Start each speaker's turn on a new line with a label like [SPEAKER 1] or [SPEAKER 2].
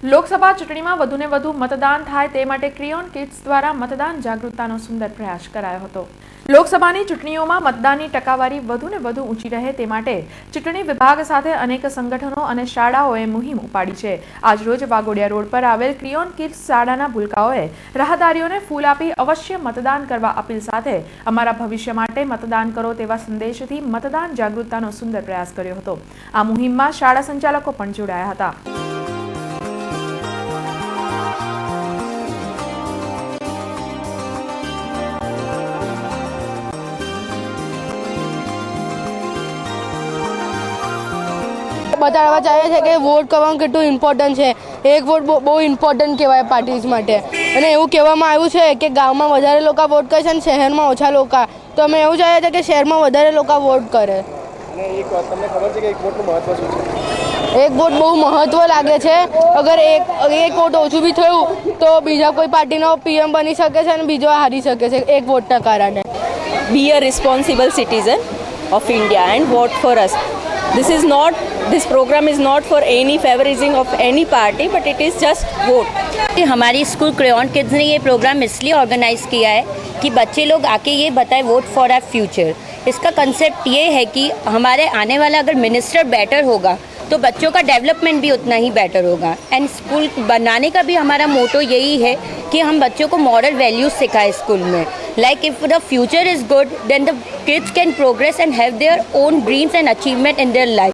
[SPEAKER 1] લોકસભા ચૂંટણીમાં વધુને વધુ મતદાન થાય તે માટે ક્રિયોન કિડ્સ દ્વારા મતદાન જાગૃતતાનો સુંદર પ્રયાસ કરાયો હતો। લોકસભાની ચૂંટણીઓમાં મતદાનની ટકાવારી વધુને વધુ ઊંચી રહે તે માટે ચૂંટણી વિભાગ સાથે અનેક સંગઠનો અને શાળાઓએ મુહિમ ઉપાડી છે। આજરોજ વાઘોડિયા રોડ પર આવેલ ક્રિયોન કિડ્સ શાળાના ભૂલકાઓએ રાહદારીઓને ફૂલ આપી અવશ્ય મતદાન કરવા અપીલ સાથે અમારા ભવિષ્ય માટે મતદાન કરો તેવા સંદેશથી મતદાન જાગૃતતાનો સુંદર પ્રયાસ કર્યો હતો। આ મુહિમમાં શાળા સંચાલકો પણ જોડાયા હતા।
[SPEAKER 2] बतावा चाहे છે કે વોટ કરવાનું કેટલું ઇમ્પોર્ટન્ટ છે। એક વોટ બહુ ઇમ્પોર્ટન્ટ કહેવાય પાર્ટીઝ માટે અને એવું કહેવામાં આવ્યું છે કે ગામમાં વધારે લોકો વોટ કરે છે અને શહેરમાં ઓછા લોકો, તો અમે એવું ચાહીએ છીએ કે શહેરમાં વધારે લોકો વોટ કરે।
[SPEAKER 3] અને એક વાત તમને ખબર છે કે એક વોટનું મહત્વ શું છે?
[SPEAKER 2] એક વોટ બહુ મહત્વ લાગે છે। અગર એક વોટ ઓછું બી થયું તો બીજા કોઈ પાર્ટીનો પીએમ બની શકે છે અને બીજો હારી શકે છે એક વોટના કારણે।
[SPEAKER 4] Be a responsible citizen of India and vote for us. This program is not for any favorizing of any party, but it is just vote.
[SPEAKER 5] हमारी स्कूल क्रेयॉन किड्स ने ये प्रोग्राम इसलिए ऑर्गेनाइज़ किया है कि बच्चे लोग आके ये बताएं वोट फॉर आवर फ्यूचर। इसका कंसेप्ट ये है कि हमारे आने वाला अगर मिनिस्टर बेटर होगा तो बच्चों का डेवलपमेंट भी उतना ही बेटर होगा। एंड स्कूल बनाने का भी हमारा मोटो यही है कि हम बच्चों को मॉरल वैल्यूज सिखाएं स्कूल में। Like if the future is good then the kids can progress and have their own dreams and achievement in their life.